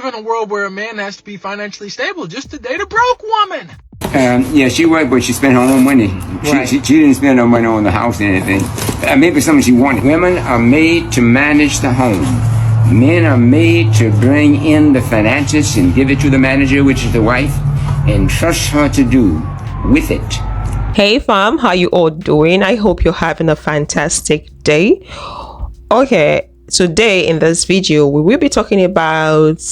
live in a world where a man has to be financially stable just to date a broke woman. Yeah, she worked, but she spent her own money. Right. She didn't spend no money on the house or anything. Maybe something she wanted. Women are made to manage the home. Men are made to bring in the finances and give it to the manager, which is the wife, and trust her to do with it. Hey fam, how you all doing? I hope you're having a fantastic day. Okay, today in this video we will be talking about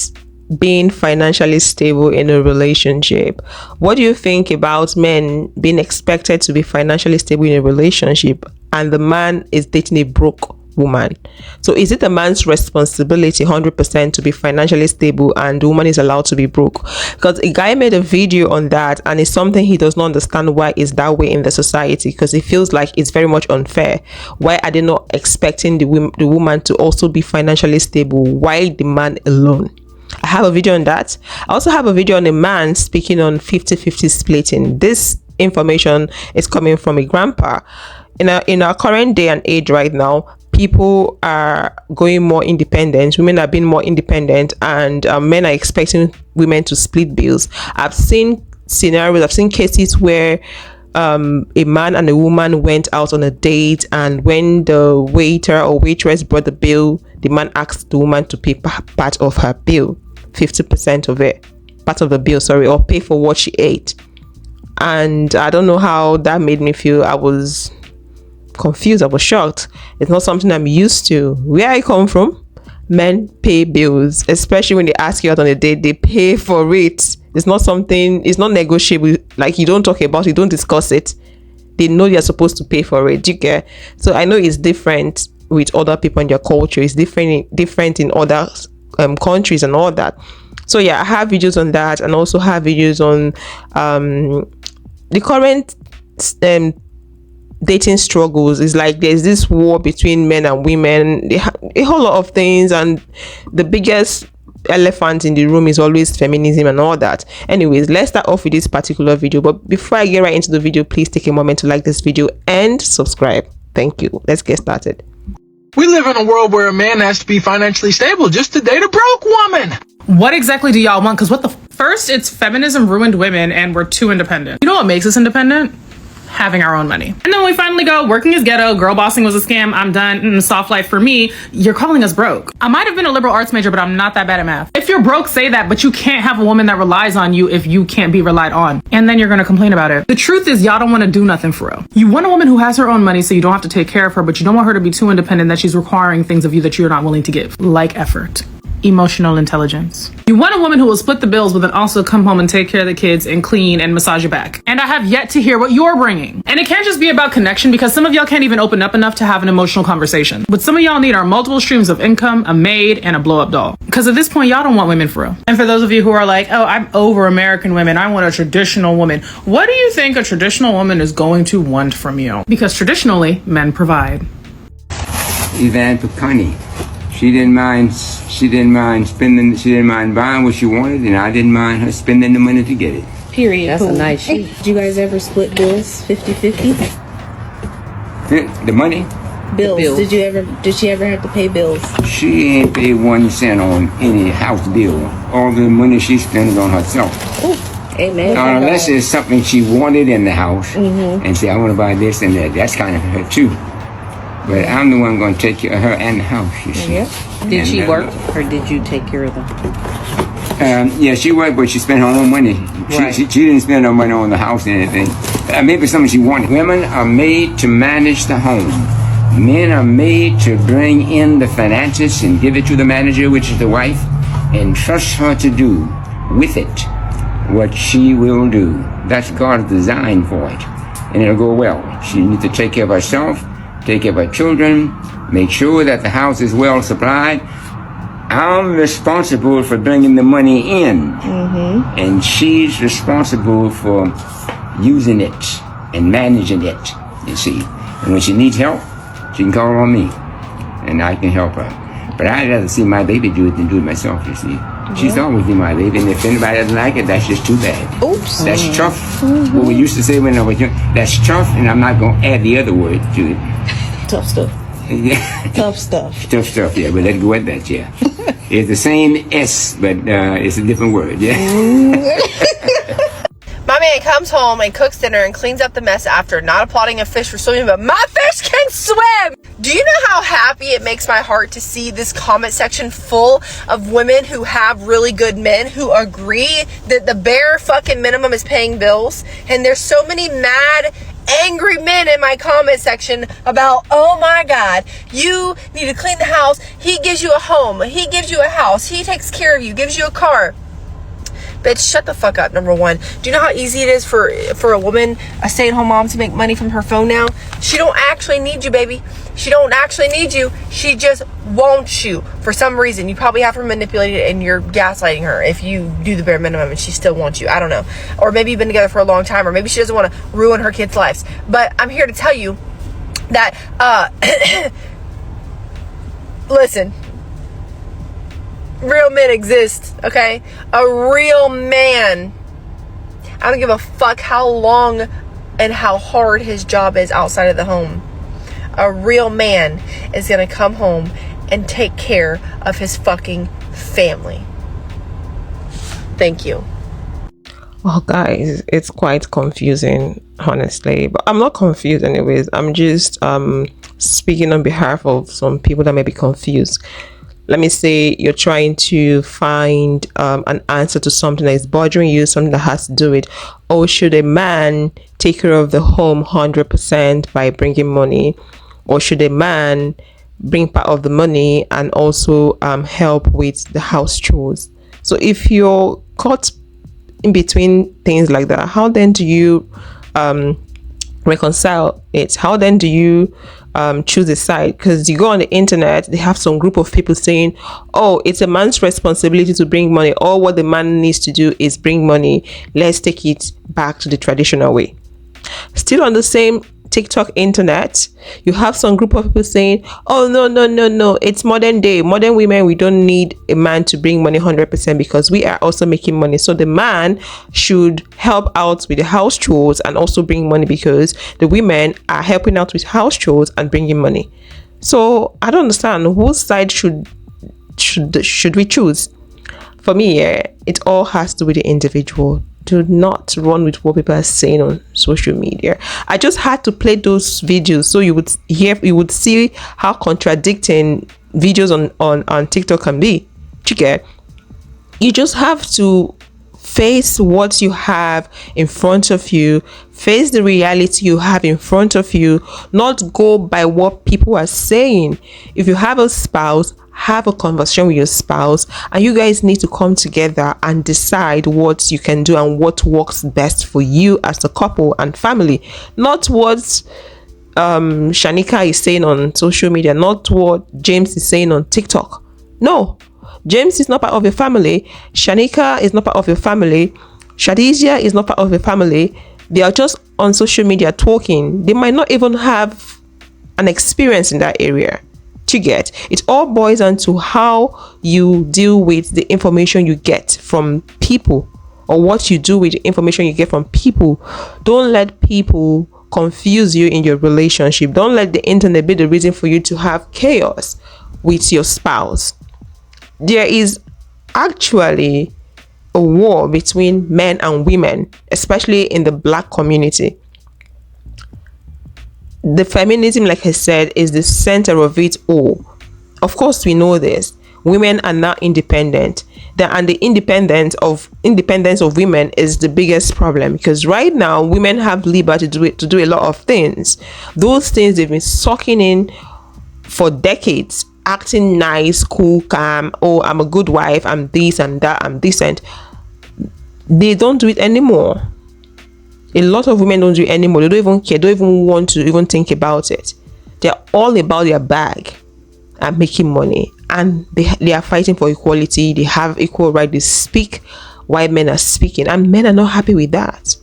being financially stable in a relationship. What do you think about men being expected to be financially stable in a relationship and the man is dating a broke woman? So is it a man's responsibility 100% to be financially stable and the woman is allowed to be broke? Because a guy made a video on that and it's something he does not understand why it's that way in the society, because it feels like it's very much unfair. Why are they not expecting the woman to also be financially stable while the man alone? I have a video on that. I also have a video on a man speaking on 50-50 splitting. This information is coming from a grandpa. In our current day and age right now, people are going more independent. Women are being more independent, and men are expecting women to split bills. I've seen scenarios, I've seen cases where a man and a woman went out on a date, and when the waiter or waitress brought the bill, the man asked the woman to pay part of her bill, 50% of it, part of the bill, sorry, or pay for what she ate. And I don't know how that made me feel. I was confused, I was shocked. It's not something I'm used to. Where I come from, men pay bills, especially when they ask you out on a date. They pay for it. It's not something, it's not negotiable. Like, you don't talk about it, you don't discuss it. They know you're supposed to pay for it. Do you get? So I know it's different with other people in their culture. It's different in other countries and all that. So yeah, I have videos on that, and also have videos on the current dating struggles. Is like there's this war between men and women, a whole lot of things, and the biggest elephant in the room is always feminism and all that. Anyways, let's start off with this particular video. But before I get right into the video, please take a moment to like this video and subscribe. Thank you. Let's get started. We live in a world where a man has to be financially stable just to date a broke woman. What exactly do y'all want? Because first, it's feminism ruined women and we're too independent. You know what makes us independent? Having our own money. And then we finally go, working is ghetto, girl bossing was a scam, I'm done, soft life for me. You're calling us broke. I might have been a liberal arts major, but I'm not that bad at math. If you're broke, say that, but you can't have a woman that relies on you if you can't be relied on. And then you're gonna complain about it. The truth is, y'all don't wanna do nothing for real. You want a woman who has her own money so you don't have to take care of her, but you don't want her to be too independent that she's requiring things of you that you're not willing to give, like effort. Emotional intelligence. You want a woman who will split the bills but then also come home and take care of the kids and clean and massage your back. And I have yet to hear what you're bringing. And it can't just be about connection, because some of y'all can't even open up enough to have an emotional conversation. What some of y'all need are multiple streams of income, a maid, and a blow-up doll. Because at this point, y'all don't want women for real. And for those of you who are like, oh, I'm over American women, I want a traditional woman. What do you think a traditional woman is going to want from you? Because traditionally, men provide. Evan Picani. She didn't mind spending, she didn't mind buying what she wanted, and I didn't mind her spending the money to get it. Period. That's a nice sheet. Did you guys ever split bills 50-50? The money? Bills. Did she ever have to pay bills? She ain't paid 1 cent on any house bill. All the money she spends on herself. Ooh, amen. Unless it's something she wanted in the house, and say, I want to buy this and that. That's kind of her too. But I'm the one going to take care of her and the house, you see. Yep. Did she work, or did you take care of them? Yeah, she worked, but she spent her own money. Right. She didn't spend no money on the house or anything. Maybe something she wanted. Women are made to manage the home. Men are made to bring in the finances and give it to the manager, which is the wife, and trust her to do with it what she will do. That's God's design for it, and it'll go well. She needs to take care of herself, take care of her children, make sure that the house is well supplied. I'm responsible for bringing the money in, and she's responsible for using it and managing it, you see. And when she needs help, she can call on me, and I can help her. But I'd rather see my baby do it than do it myself, you see. She's always been my baby, and if anybody doesn't like it, that's just too bad. Oops. That's tough. What we used to say when I was young, that's tough, and I'm not going to add the other word to it. Tough stuff. Yeah. Tough stuff. Tough stuff, yeah, but let's go with that, yeah. It's the same S, but it's a different word, yeah. My man comes home and cooks dinner and cleans up the mess after, not applauding a fish for swimming, but my fish can swim! Do you know how happy it makes my heart to see this comment section full of women who have really good men who agree that the bare fucking minimum is paying bills? And there's so many mad, angry men in my comment section about, oh my God, you need to clean the house. He gives you a home. He gives you a house. He takes care of you, gives you a car. Bitch, shut the fuck up, number one. Do you know how easy it is for a woman, a stay-at-home mom, to make money from her phone now? She don't actually need you, baby. She don't actually need you. She just wants you for some reason. You probably have her manipulated and you're gaslighting her if you do the bare minimum and she still wants you. I don't know. Or maybe you've been together for a long time, or maybe she doesn't want to ruin her kids' lives. But I'm here to tell you that, listen, real men exist, okay? A real man, I don't give a fuck how long and how hard his job is outside of the home. A real man is gonna come home and take care of his fucking family. Thank you. Well, guys, it's quite confusing, honestly. But I'm not confused anyways. I'm just speaking on behalf of some people that may be confused. Let me say you're trying to find an answer to something that is bothering you, something that has to do with, oh, should a man take care of the home 100% by bringing money, or should a man bring part of the money and also help with the house chores? So if you're caught in between things like that, how then do you reconcile it? How then do you choose a side? Because you go on the internet, they have some group of people saying, oh, it's a man's responsibility to bring money. All what the man needs to do is bring money. Let's take it back to the traditional way. Still on the same TikTok internet, you have some group of people saying, oh, no, it's modern day, modern women, we don't need a man to bring money 100% because we are also making money, so the man should help out with the house chores and also bring money because the women are helping out with house chores and bringing money. So I don't understand, whose side should we choose? For me, it all has to do with the individual. Do not run with what people are saying on social media. I just had to play those videos so you would see how contradicting videos on TikTok can be. You just have to face what you have in front of you, face the reality you have in front of you, not go by what people are saying. If you have a spouse, have a conversation with your spouse, and you guys need to come together and decide what you can do and what works best for you as a couple and family. Not what Shanika is saying on social media, not what James is saying on TikTok. No, James is not part of your family. Shanika is not part of your family. Shadizia is not part of your family. They are just on social media talking. They might not even have an experience in that area. It all boils down to how you deal with the information you get from people, or what you do with the information you get from people. Don't let people confuse you in your relationship. Don't let the internet be the reason for you to have chaos with your spouse. There is actually a war between men and women, especially in the Black community. The feminism, like I said, is the center of it all. Of course, we know this. Women are not independent. And the independence of women is the biggest problem, because right now women have liberty to do a lot of things. Those things they've been sucking in for decades, acting nice, cool, calm. Oh, I'm a good wife. I'm this, I'm that, I'm decent. They don't do it anymore. A lot of women don't do it anymore. They don't even care. Don't even want to even think about it. They're all about their bag and making money. And they are fighting for equality. They have equal right to speak while men are speaking. And men are not happy with that.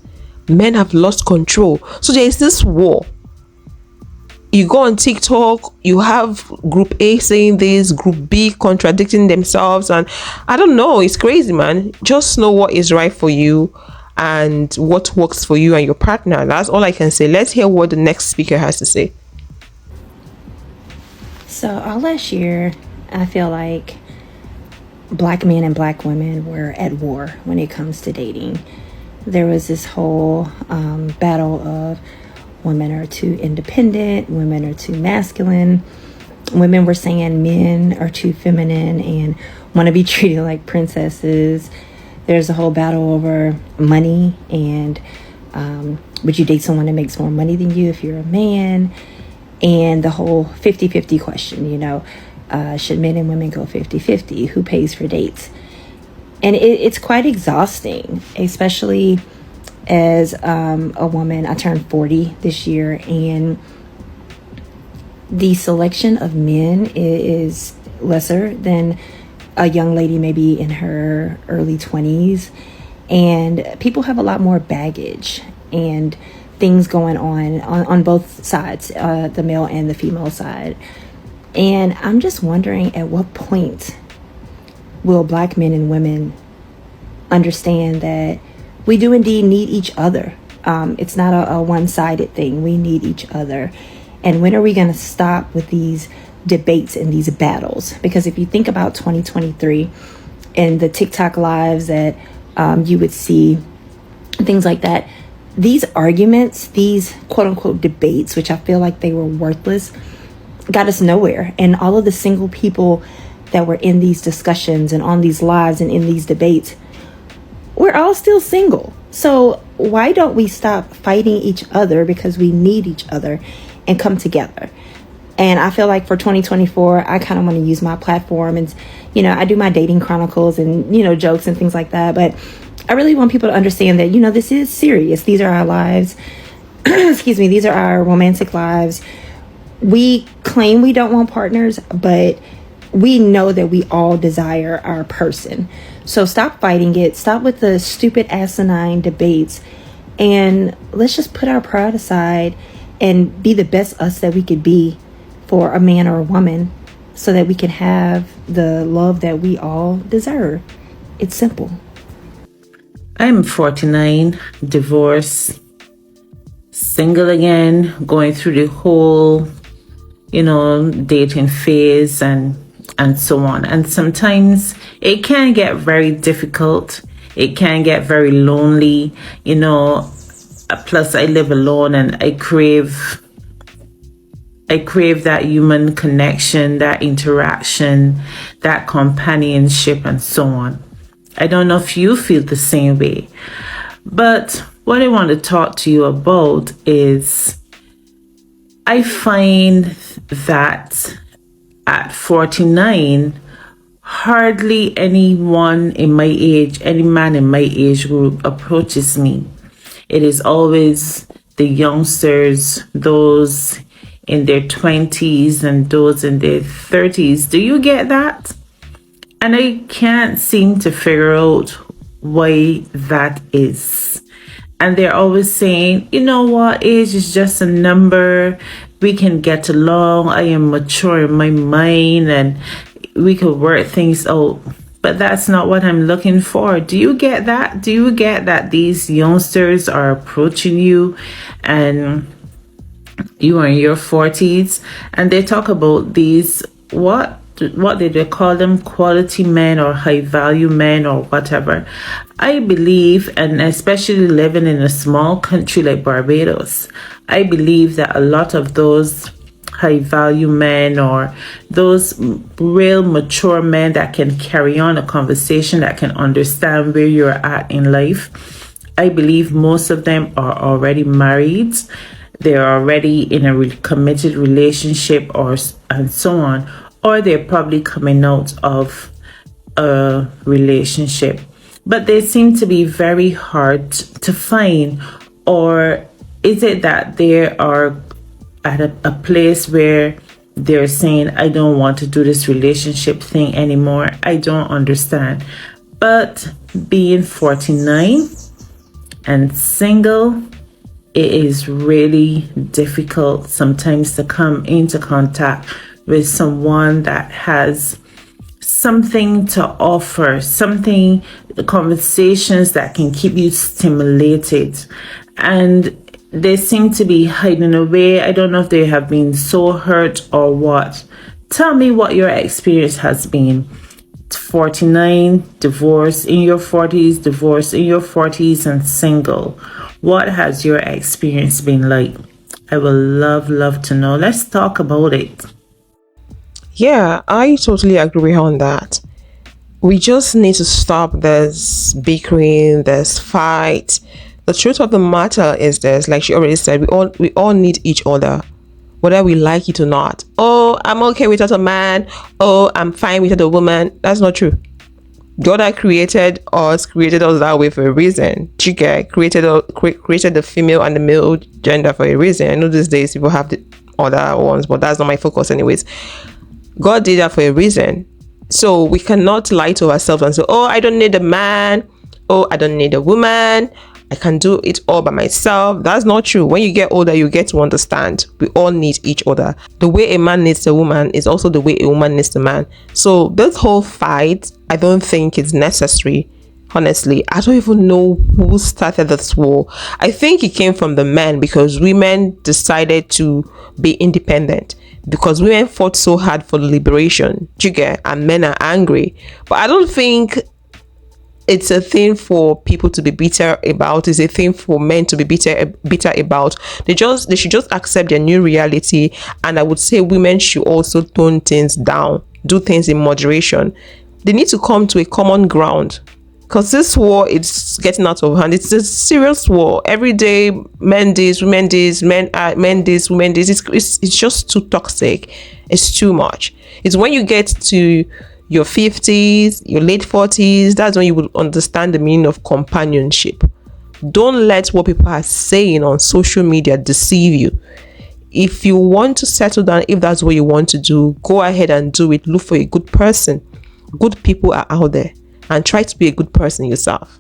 Men have lost control. So there is this war. You go on TikTok, you have group A saying this, group B contradicting themselves. And I don't know. It's crazy, man. Just know what is right for you and what works for you and your partner. That's all I can say. Let's hear what the next speaker has to say. So all last year, I feel like black men and black women were at war when it comes to dating. There was this whole battle of women are too independent, women are too masculine. Women were saying men are too feminine and want to be treated like princesses. There's a whole battle over money and would you date someone that makes more money than you if you're a man? And the whole 50-50 question, should men and women go 50-50? Who pays for dates? And it's quite exhausting, especially as a woman. I turned 40 this year, and the selection of men is lesser than a young lady maybe in her early 20s. And people have a lot more baggage and things going on both sides, the male and the female side. And I'm just wondering, at what point will black men and women understand that we do indeed need each other? It's not a one-sided thing. We need each other. And when are we going to stop with these debates and these battles? Because if you think about 2023 and the TikTok lives that you would see, things like that, these arguments, these quote-unquote debates, which I feel like they were worthless, got us nowhere. And all of the single people that were in these discussions and on these lives and in these debates, we're all still single. So why don't we stop fighting each other, because we need each other, and come together? And I feel like for 2024, I kind of want to use my platform, and I do my dating chronicles and jokes and things like that, but I really want people to understand that this is serious. These are our lives. Excuse me, these are our romantic lives. We claim we don't want partners, but we know that we all desire our person. So stop fighting it. Stop with the stupid asinine debates, and let's just put our pride aside and be the best us that we could be for a man or a woman, so that we can have the love that we all deserve. It's simple. I'm 49, divorced, single again, going through the whole, dating phase and so on. And sometimes it can get very difficult. It can get very lonely, plus I live alone, and I crave that human connection, that interaction, that companionship, and so on. I don't know if you feel the same way, but what I want to talk to you about is I find that at 49, hardly anyone in my age, any man in my age group approaches me. It is always the youngsters, those in their 20s and those in their 30s. Do you get that? And I can't seem to figure out why that is. And they're always saying, what, age is just a number. We can get along. I am mature in my mind and we could work things out. But that's not what I'm looking for. Do you get that? Do you get that these youngsters are approaching you and you are in your 40s and they talk about these, what did they call them, quality men or high value men or whatever? I believe, and especially living in a small country like Barbados, I believe that a lot of those high value men or those real mature men that can carry on a conversation, that can understand where you're at in life, I believe most of them are already married. They're already in a committed relationship and so on. Or they're probably coming out of a relationship. But they seem to be very hard to find. Or is it that they are at a place where they're saying, I don't want to do this relationship thing anymore? I don't understand. But being 49 and single, it is really difficult sometimes to come into contact with someone that has something to offer, conversations that can keep you stimulated. And they seem to be hiding away. I don't know if they have been so hurt or what, Tell me what your experience has been. 49, divorce in your 40s, divorce in your 40s, and single. What has your experience been like? I will love to know. Let's talk about it. Yeah, I totally agree on that. We just need to stop this bickering, this fight. The truth of the matter is this, like she already said, we all need each other, whether we like it or not. Oh, I'm okay without a man. Oh, I'm fine without a woman. That's not true. God that created us that way for a reason. Chika created the female and the male gender for a reason. I know these days people have the other ones, but that's not my focus anyways. God did that for a reason. So we cannot lie to ourselves and say, oh, I don't need a man. Oh, I don't need a woman. I can do it all by myself. That's not true. When you get older, you get to understand we all need each other. The way a man needs a woman is also the way a woman needs a man. So this whole fight, I don't think it's necessary. Honestly, I don't even know who started this war. I think it came from the men because women decided to be independent. Because women fought so hard for liberation, and men are angry. But I don't think it's a thing for people to be bitter about. It's a thing for men to be bitter about. They should just accept their new reality. And I would say women should also tone things down, do things in moderation. They need to come to a common ground. Because this war is getting out of hand. It's a serious war. Every day, men this, women this, men this, women this. It's just too toxic. It's too much. It's when you get to your 50s, your late 40s, that's when you will understand the meaning of companionship. Don't let what people are saying on social media deceive you. If you want to settle down, if that's what you want to do, go ahead and do it. Look for a good person. Good people are out there. And try to be a good person yourself.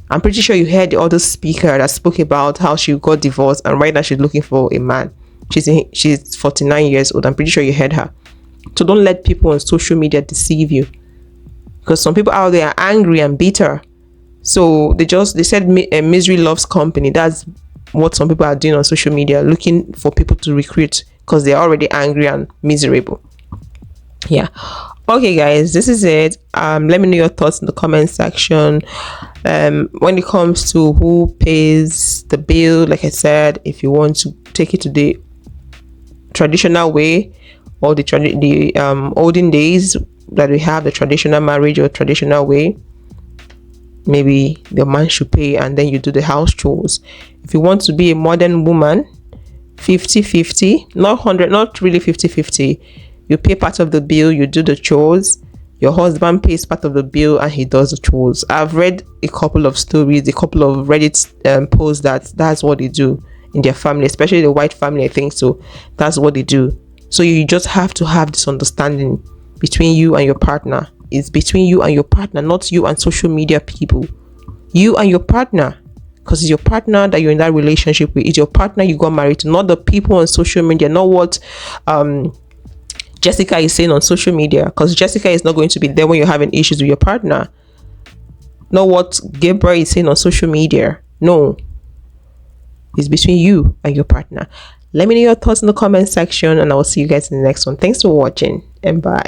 I'm pretty sure you heard the other speaker that spoke about how she got divorced and right now she's looking for a man. She's 49 years old. I'm pretty sure you heard her. So don't let people on social media deceive you. Because some people out there are angry and bitter. So they said misery loves company. That's what some people are doing on social media, looking for people to recruit because they're already angry and miserable. Yeah. Okay guys, this is it. Let me know your thoughts in the comment section. When it comes to who pays the bill, like I said, if you want to take it to the traditional way or the olden days that we have, the traditional marriage or traditional way, maybe the man should pay and then you do the house chores. If you want to be a modern woman, 50-50, not 100, not really 50-50. You pay part of the bill, you do the chores. Your husband pays part of the bill and he does the chores. I've read a couple of stories, a couple of Reddit posts that's what they do in their family, especially the white family, I think so. That's what they do. So you just have to have this understanding between you and your partner. It's between you and your partner, not you and social media people. You and your partner. Because it's your partner that you're in that relationship with. It's your partner you got married to, not the people on social media, not what Jessica is saying on social media, because Jessica is not going to be there when you're having issues with your partner. Not what Gabriel is saying on social media. No, it's between you and your partner. Let me know your thoughts in the comment section and I will see you guys in the next one. Thanks for watching and bye.